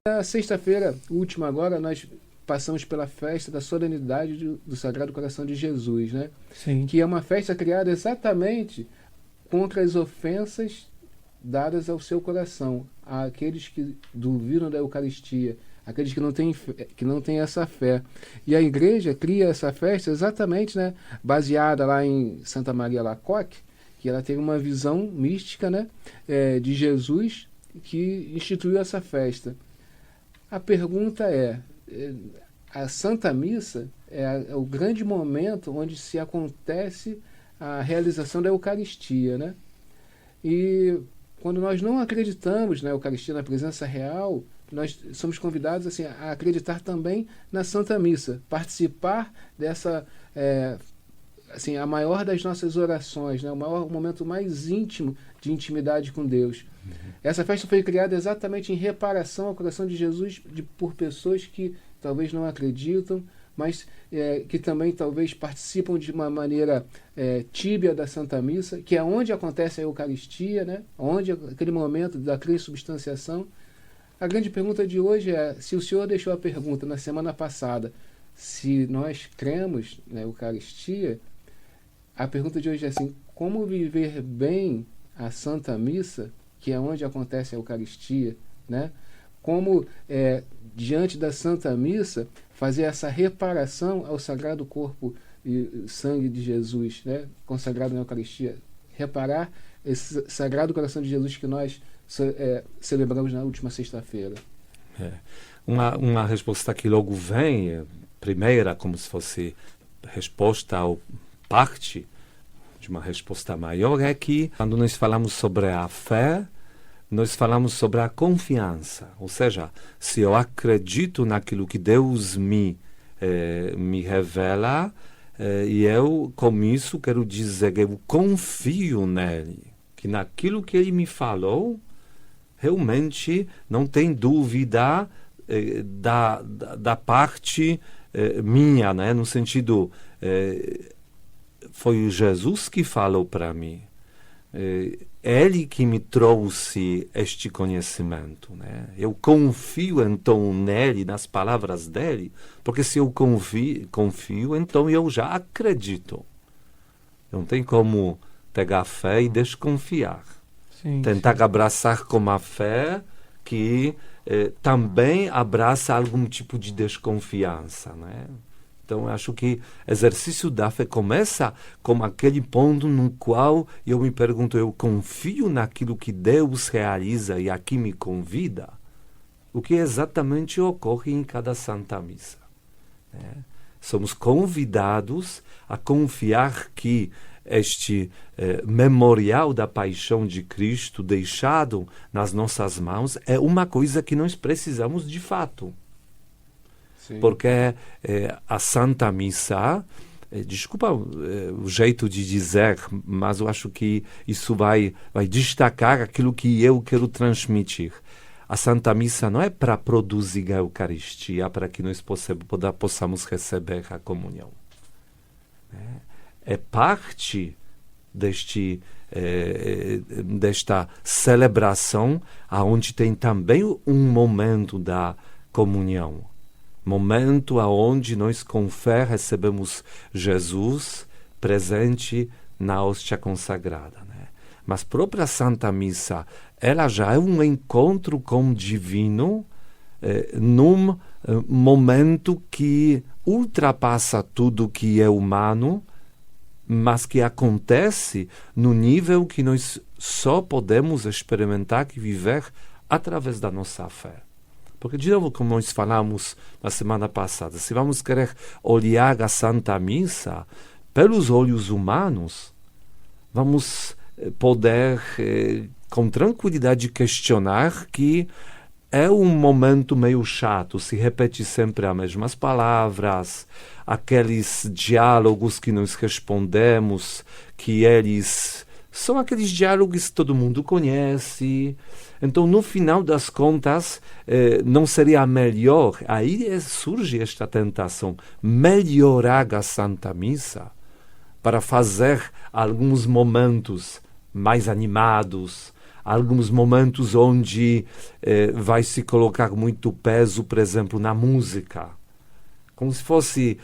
Na sexta-feira última agora, nós passamos pela festa da solenidade do Sagrado Coração de Jesus, né? Sim. Que é uma festa criada exatamente contra as ofensas dadas ao seu coração, àqueles que duvidam da Eucaristia, aqueles que não têm essa fé. E a igreja cria essa festa exatamente, né, baseada lá em Santa Maria Lacoque, que ela tem uma visão mística, né, de Jesus, que instituiu essa festa. A pergunta a Santa Missa é o grande momento onde se acontece a realização da Eucaristia, né? E quando nós não acreditamos na Eucaristia, na presença real, nós somos convidados assim, a acreditar também na Santa Missa, participar dessa, assim, a maior das nossas orações, né? O momento mais íntimo de intimidade com Deus. Essa festa foi criada exatamente em reparação ao coração de Jesus por pessoas que talvez não acreditam, mas que também talvez participam de uma maneira tíbia da Santa Missa, que é onde acontece a Eucaristia, né? Onde aquele momento da transubstanciação. A grande pergunta de hoje é, se o senhor deixou a pergunta na semana passada, se nós cremos na Eucaristia, a pergunta de hoje é assim, como viver bem a Santa Missa, que é onde acontece a Eucaristia, né? Como, diante da Santa Missa, fazer essa reparação ao Sagrado Corpo e Sangue de Jesus, né? Consagrado na Eucaristia. Reparar esse Sagrado Coração de Jesus que nós celebramos na última sexta-feira. Uma resposta que logo vem, primeira, como se fosse resposta ou parte de uma resposta maior, é que quando nós falamos sobre a fé, nós falamos sobre a confiança. Ou seja, se eu acredito naquilo que Deus me revela, e eu, com isso, quero dizer que eu confio nele, que naquilo que ele me falou, realmente não tem dúvida da parte minha, né? No sentido, foi Jesus que falou para mim. Ele que me trouxe este conhecimento, né? Eu confio então nele, nas palavras dele, porque se eu confio, então eu já acredito. Não tem como pegar fé e desconfiar. Sim, tentar abraçar com a fé que também abraça algum tipo de desconfiança, né? Então, eu acho que o exercício da fé começa com aquele ponto no qual eu me pergunto, eu confio naquilo que Deus realiza e aqui me convida? O que exatamente ocorre em cada Santa Missa, né? Somos convidados a confiar que este memorial da paixão de Cristo deixado nas nossas mãos é uma coisa que nós precisamos de fato. Sim. Porque a Santa Missa, desculpa o jeito de dizer, mas eu acho que isso vai destacar aquilo que eu quero transmitir. A Santa Missa não é para produzir a Eucaristia, para que nós possamos receber a comunhão. É parte desta celebração, onde tem também um momento da comunhão. Momento onde nós com fé recebemos Jesus presente na hóstia consagrada, né? Mas a própria Santa Missa, ela já é um encontro com o divino num momento que ultrapassa tudo que é humano, mas que acontece no nível que nós só podemos experimentar e viver através da nossa fé. Porque, de novo, como nós falamos na semana passada, se vamos querer olhar a Santa Missa pelos olhos humanos, vamos poder, com tranquilidade, questionar que é um momento meio chato, se repete sempre as mesmas palavras, aqueles diálogos que nós respondemos, que eles são aqueles diálogos que todo mundo conhece. Então, no final das contas, não seria melhor, aí surge esta tentação, melhorar a Santa Missa para fazer alguns momentos mais animados, alguns momentos onde vai se colocar muito peso, por exemplo, na música. Como se fosse,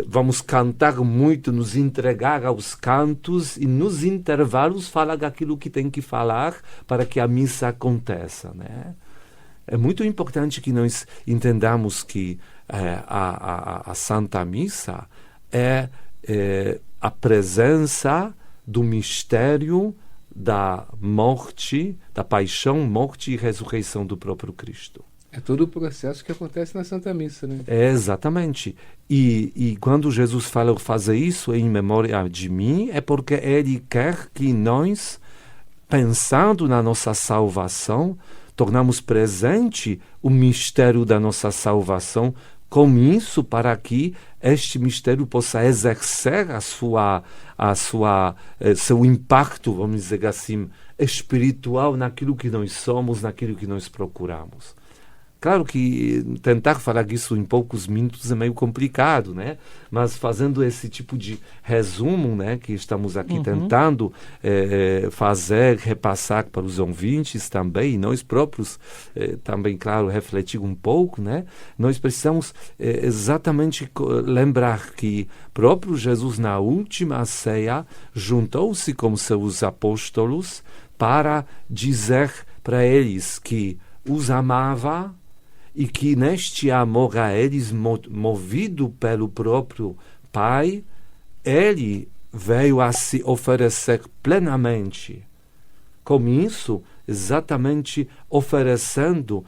vamos cantar muito, nos entregar aos cantos e nos intervalos falar aquilo que tem que falar para que a missa aconteça, né? É muito importante que nós entendamos que a Santa Missa é a presença do mistério da morte, da paixão, morte e ressurreição do próprio Cristo. É todo o processo que acontece na Santa Missa, né? É, exatamente. E quando Jesus fala fazer isso em memória de mim, é porque Ele quer que nós, pensando na nossa salvação, tornamos presente o mistério da nossa salvação com isso para que este mistério possa exercer seu impacto, vamos dizer assim, espiritual naquilo que nós somos, naquilo que nós procuramos. Claro que tentar falar isso em poucos minutos é meio complicado, né? Mas fazendo esse tipo de resumo, né, que estamos aqui tentando fazer, repassar para os ouvintes também, e nós próprios também, claro, refletir um pouco, né? Nós precisamos exatamente lembrar que próprio Jesus, na última ceia, juntou-se com seus apóstolos para dizer para eles que os amava, e que neste amor a eles, movido pelo próprio Pai, ele veio a se oferecer plenamente. Com isso, exatamente oferecendo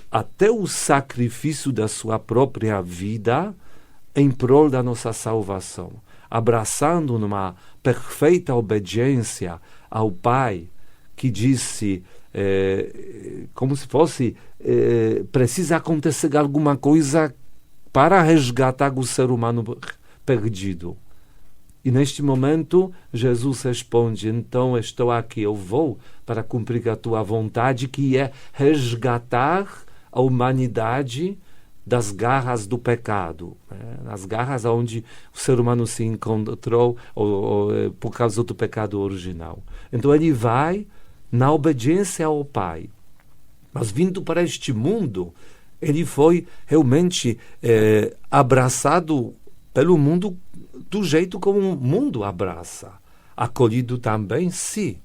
até o sacrifício da sua própria vida em prol da nossa salvação, abraçando numa perfeita obediência ao Pai, que disse, como se fosse, precisa acontecer alguma coisa para resgatar o ser humano perdido. E neste momento, Jesus responde, então estou aqui, eu vou para cumprir a tua vontade, que é resgatar a humanidade das garras do pecado, né? As garras onde o ser humano se encontrou por causa do pecado original. Então ele vai na obediência ao Pai. Mas vindo para este mundo, ele foi realmente abraçado pelo mundo do jeito como o mundo abraça. Acolhido também, sim,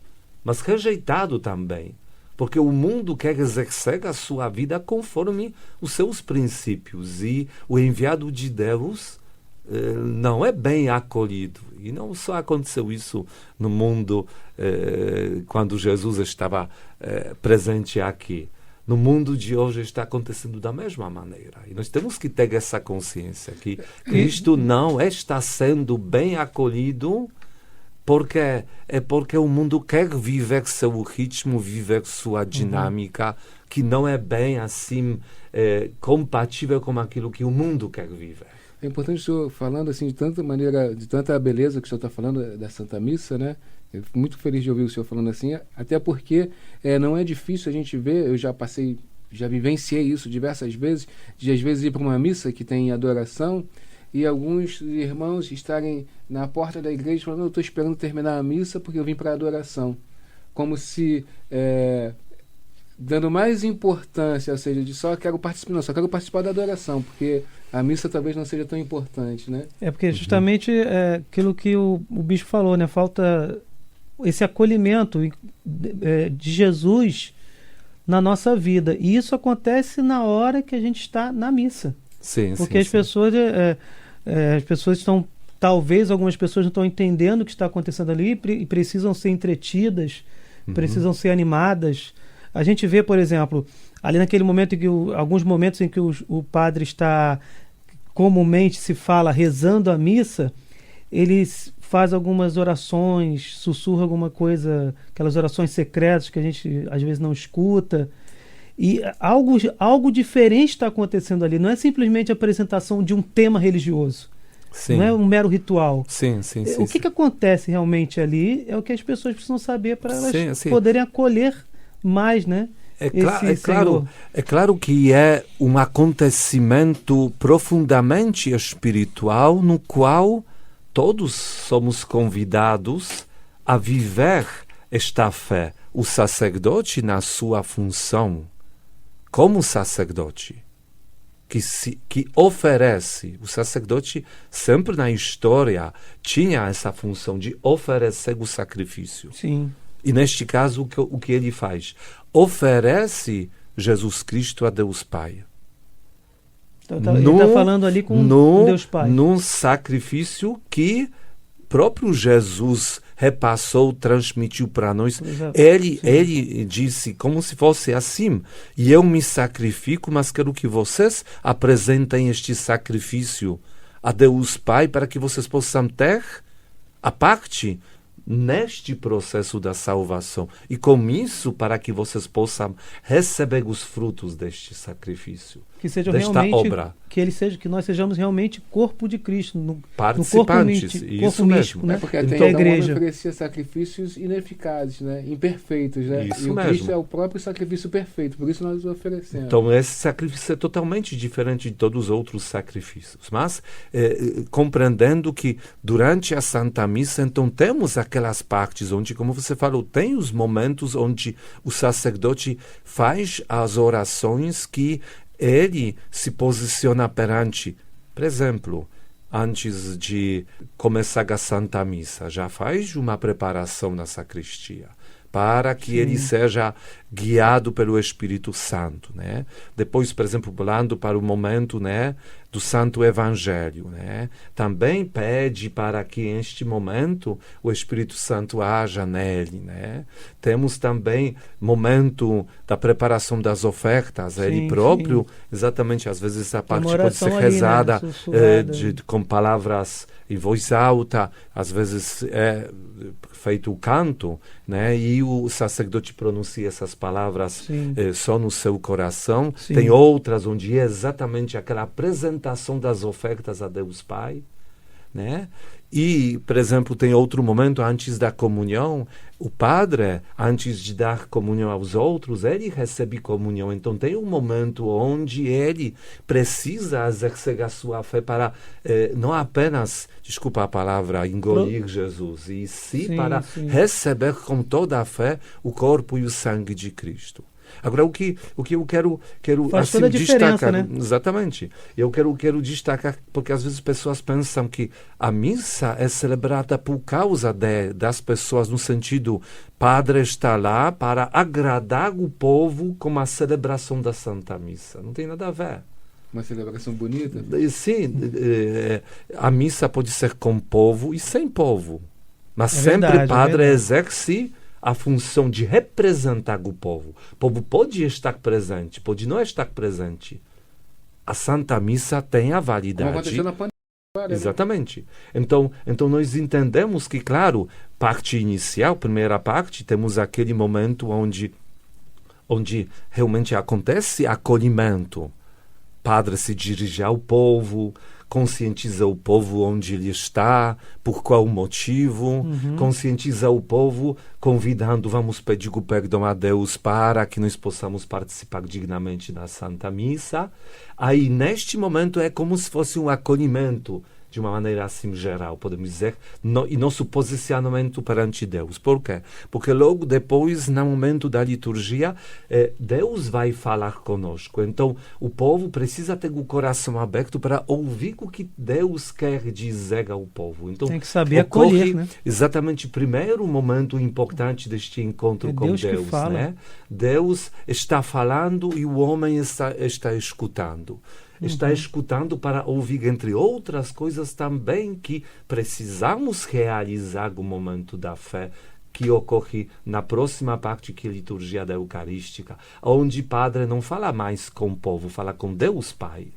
mas rejeitado também. Porque o mundo quer exercer a sua vida conforme os seus princípios. E o enviado de Deus não é bem acolhido. E não só aconteceu isso no mundo quando Jesus estava presente aqui. No mundo de hoje está acontecendo da mesma maneira. E nós temos que ter essa consciência que Cristo não está sendo bem acolhido porque o mundo quer viver seu ritmo, viver sua dinâmica, que não é bem assim compatível com aquilo que o mundo quer viver. É importante o senhor falando assim de tanta maneira, de tanta beleza que o senhor está falando da Santa Missa, né? Eu fico muito feliz de ouvir o senhor falando assim, até porque não é difícil a gente ver, eu já vivenciei isso diversas vezes, de às vezes ir para uma missa que tem adoração e alguns irmãos estarem na porta da igreja falando, eu estou esperando terminar a missa porque eu vim para a adoração. Como se dando mais importância, ou seja, de só quero participar da adoração, porque a missa talvez não seja tão importante, né? É porque justamente aquilo que o bispo falou, né? Falta esse acolhimento de Jesus na nossa vida. E isso acontece na hora que a gente está na missa. Sim, porque as pessoas estão, talvez algumas pessoas não estão entendendo o que está acontecendo ali e precisam ser entretidas, precisam ser animadas. A gente vê, por exemplo, ali naquele momento em que alguns momentos em que o padre está, comumente se fala, rezando a missa, ele faz algumas orações, sussurra alguma coisa, aquelas orações secretas que a gente às vezes não escuta. E algo diferente está acontecendo ali. Não é simplesmente a apresentação de um tema religioso. Sim. Não é um mero ritual. Sim, o que acontece realmente ali é o que as pessoas precisam saber para elas poderem acolher mais, né? É claro que é um acontecimento profundamente espiritual no qual todos somos convidados a viver esta fé, o sacerdote, na sua função como sacerdote, que oferece, o sacerdote sempre na história tinha essa função de oferecer o sacrifício. Sim. E neste caso, o que ele faz? Oferece Jesus Cristo a Deus Pai. Então, ele está falando ali com Deus Pai. Num sacrifício que próprio Jesus repassou, transmitiu para nós. Ele disse como se fosse assim: e eu me sacrifico, mas quero que vocês apresentem este sacrifício a Deus Pai para que vocês possam ter a parte neste processo da salvação. E com isso, para que vocês possam receber os frutos deste sacrifício. Que seja desta realmente obra. Que nós sejamos realmente corpo de Cristo, participantes, no corpo isso místico, mesmo. né? Porque até da então o homem igreja. oferecia sacrifícios ineficazes, né? Imperfeitos, né? Isso e o mesmo. Cristo é o próprio sacrifício perfeito, por isso nós o oferecemos. Então esse sacrifício é totalmente diferente de todos os outros sacrifícios. Mas compreendendo que durante a Santa Missa, então temos aquelas partes onde, como você falou, tem os momentos onde o sacerdote faz as orações que ele se posiciona perante. Por exemplo, antes de começar a Santa Missa, já faz uma preparação na sacristia para que ele seja guiado pelo Espírito Santo, né? Depois, por exemplo, pulando para o momento, né, do Santo Evangelho, né? Também pede para que neste momento o Espírito Santo haja nele, né? Temos também momento da preparação das ofertas, ele próprio, exatamente, às vezes a parte pode ser rezada, né? Com palavras em voz alta, às vezes é feito o canto, né? E o sacerdote pronuncia essas palavras só no seu coração. Sim. Tem outras onde é exatamente aquela apresentação das ofertas a Deus Pai, né? E, por exemplo, tem outro momento antes da comunhão, o padre, antes de dar comunhão aos outros, ele recebe comunhão. Então tem um momento onde ele precisa exercer a sua fé para não apenas, desculpa a palavra, engolir Jesus, e sim para receber com toda a fé o corpo e o sangue de Cristo. Agora, o que eu quero faz assim, toda a diferença, destacar, né? Exatamente. Eu quero destacar, porque às vezes as pessoas pensam que a missa é celebrada por causa das pessoas, no sentido, padre está lá para agradar o povo com a celebração da Santa Missa. Não tem nada a ver. Uma celebração bonita? Sim, a missa pode ser com povo e sem povo. Mas sempre verdade, padre exerce a função de representar o povo. O povo pode estar presente, pode não estar presente. A Santa Missa tem a validade. Como aconteceu na pandemia. Exatamente. Então nós entendemos que, claro, parte inicial, primeira parte, temos aquele momento onde realmente acontece acolhimento. Padre se dirige ao povo, conscientiza o povo onde ele está, por qual motivo, conscientiza o povo, convidando, vamos pedir o perdão a Deus para que nós possamos participar dignamente da Santa Missa. Aí, neste momento, é como se fosse um acolhimento, de uma maneira assim geral, podemos dizer, e nosso posicionamento perante Deus. Por quê? Porque logo depois, no momento da liturgia, Deus vai falar conosco. Então, o povo precisa ter o coração aberto para ouvir o que Deus quer dizer ao povo. Então, tem que saber acolher, né? Exatamente o primeiro momento importante deste encontro com Deus. Né? Deus está falando e o homem está escutando. Está escutando para ouvir, entre outras coisas também, que precisamos realizar o momento da fé que ocorre na próxima parte, que é a liturgia da Eucarística, onde o padre não fala mais com o povo, fala com Deus Pai.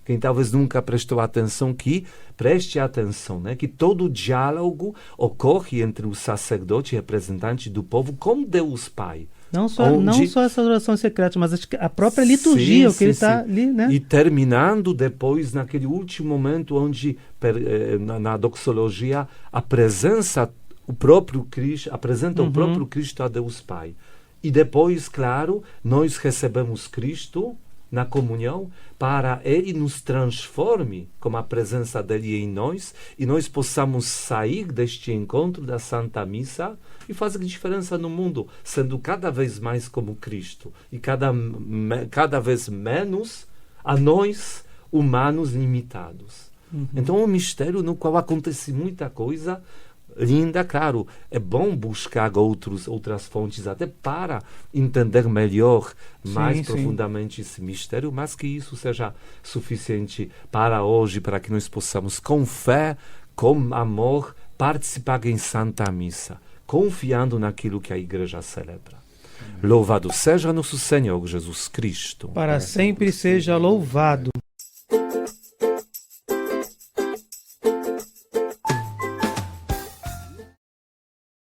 Quem talvez nunca prestou atenção, que preste atenção, né? Que todo o diálogo ocorre entre o sacerdote e representante do povo com Deus Pai. Não só essa oração secreta, mas a própria liturgia, o que ele está ali, né? E terminando depois, naquele último momento, onde na doxologia a presença, o próprio Cristo, apresenta o próprio Cristo a Deus Pai. E depois, claro, nós recebemos Cristo na comunhão, para Ele nos transforme com a presença dEle em nós e nós possamos sair deste encontro da Santa Missa e fazer diferença no mundo, sendo cada vez mais como Cristo e cada vez menos a nós, humanos limitados. Então, é um mistério no qual acontece muita coisa linda, claro. É bom buscar outras fontes até para entender melhor, mais profundamente esse mistério, mas que isso seja suficiente para hoje, para que nós possamos, com fé, com amor, participar em Santa Missa, confiando naquilo que a Igreja celebra. Louvado seja nosso Senhor Jesus Cristo. Para sempre seja louvado.